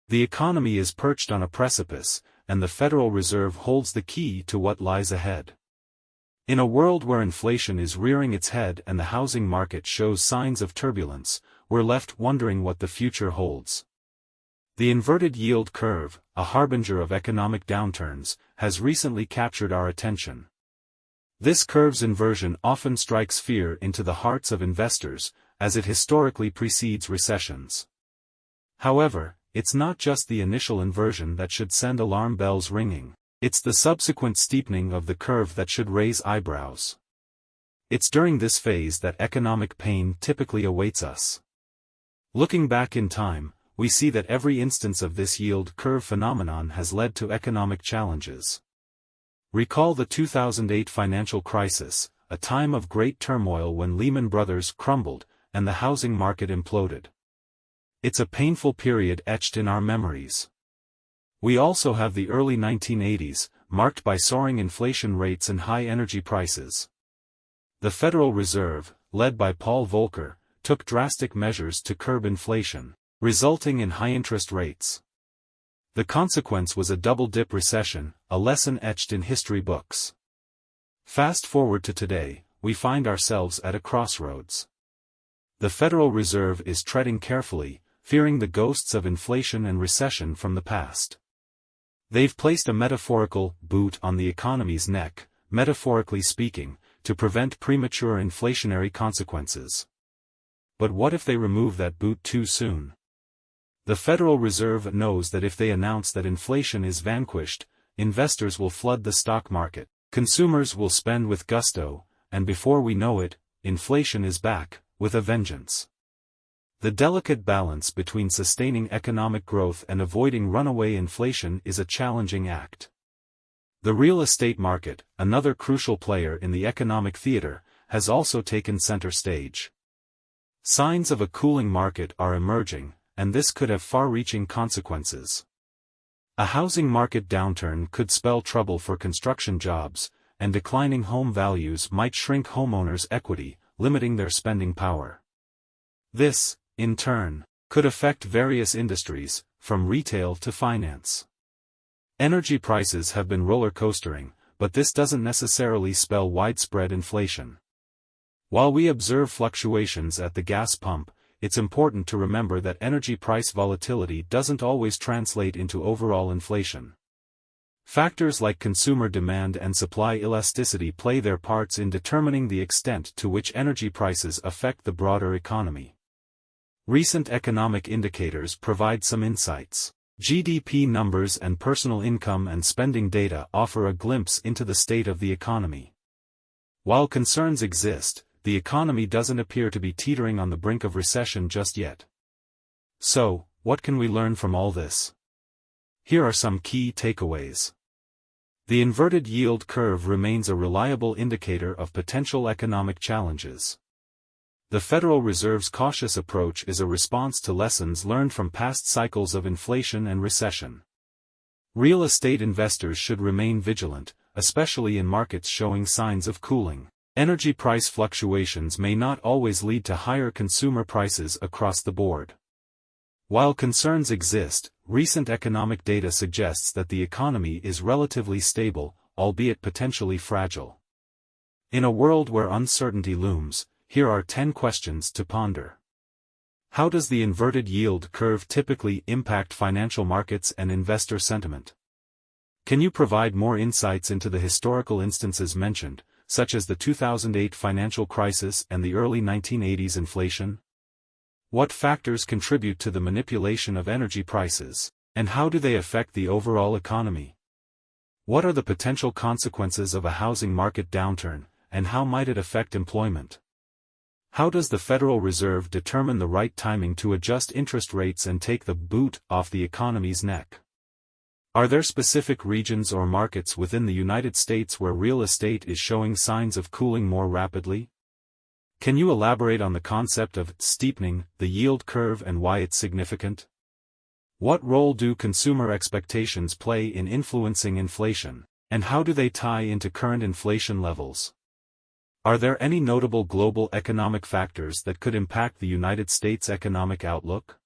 The economy is perched on a precipice, and the Federal Reserve holds the key to what lies ahead. In a world where inflation is rearing its head and the housing market shows signs of turbulence, we're left wondering what the future holds. The inverted yield curve, a harbinger of economic downturns, has recently captured our attention. This curve's inversion often strikes fear into the hearts of investors, as it historically precedes recessions. However, it's not just the initial inversion that should send alarm bells ringing, it's the subsequent steepening of the curve that should raise eyebrows. It's during this phase that economic pain typically awaits us. Looking back in time, we see that every instance of this yield curve phenomenon has led to economic challenges. Recall the 2008 financial crisis, a time of great turmoil when Lehman Brothers crumbled, and the housing market imploded. It's a painful period etched in our memories. We also have the early 1980s, marked by soaring inflation rates and high energy prices. The Federal Reserve, led by Paul Volcker, took drastic measures to curb inflation, resulting in high interest rates. The consequence was a double-dip recession, a lesson etched in history books. Fast forward to today, we find ourselves at a crossroads. The Federal Reserve is treading carefully, fearing the ghosts of inflation and recession from the past. They've placed a metaphorical boot on the economy's neck, metaphorically speaking, to prevent premature inflationary consequences. But what if they remove that boot too soon? The Federal Reserve knows that if they announce that inflation is vanquished, investors will flood the stock market, consumers will spend with gusto, and before we know it, inflation is back, with a vengeance. The delicate balance between sustaining economic growth and avoiding runaway inflation is a challenging act. The real estate market, another crucial player in the economic theater, has also taken center stage. Signs of a cooling market are emerging, and this could have far-reaching consequences. A housing market downturn could spell trouble for construction jobs, and declining home values might shrink homeowners' equity, limiting their spending power. This, in turn, could affect various industries, from retail to finance. Energy prices have been roller-coastering, but this doesn't necessarily spell widespread inflation. While we observe fluctuations at the gas pump, it's important to remember that energy price volatility doesn't always translate into overall inflation. Factors like consumer demand and supply elasticity play their parts in determining the extent to which energy prices affect the broader economy. Recent economic indicators provide some insights. GDP numbers and personal income and spending data offer a glimpse into the state of the economy. While concerns exist, the economy doesn't appear to be teetering on the brink of recession just yet. So, what can we learn from all this? Here are some key takeaways. The inverted yield curve remains a reliable indicator of potential economic challenges. The Federal Reserve's cautious approach is a response to lessons learned from past cycles of inflation and recession. Real estate investors should remain vigilant, especially in markets showing signs of cooling. Energy price fluctuations may not always lead to higher consumer prices across the board. While concerns exist, recent economic data suggests that the economy is relatively stable, albeit potentially fragile. In a world where uncertainty looms, here are 10 questions to ponder. How does the inverted yield curve typically impact financial markets and investor sentiment? Can you provide more insights into the historical instances mentioned, such as the 2008 financial crisis and the early 1980s inflation? What factors contribute to the manipulation of energy prices, and how do they affect the overall economy? What are the potential consequences of a housing market downturn, and how might it affect employment? How does the Federal Reserve determine the right timing to adjust interest rates and take the boot off the economy's neck? Are there specific regions or markets within the United States where real estate is showing signs of cooling more rapidly? Can you elaborate on the concept of steepening the yield curve and why it's significant? What role do consumer expectations play in influencing inflation, and how do they tie into current inflation levels? Are there any notable global economic factors that could impact the United States' economic outlook?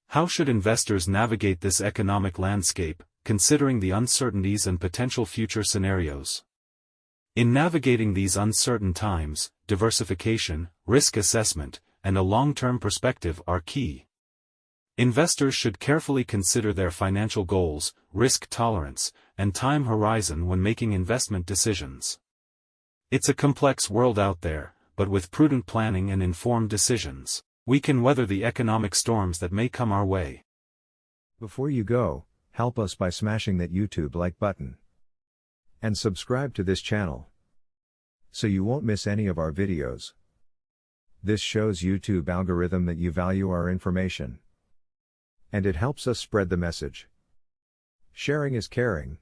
How should investors navigate this economic landscape, considering the uncertainties and potential future scenarios? In navigating these uncertain times, diversification, risk assessment, and a long-term perspective are key. Investors should carefully consider their financial goals, risk tolerance, and time horizon when making investment decisions. It's a complex world out there, but with prudent planning and informed decisions, we can weather the economic storms that may come our way. Before you go, help us by smashing that YouTube like button. And subscribe to this channel, so you won't miss any of our videos. This shows YouTube algorithm that you value our information. And it helps us spread the message. Sharing is caring.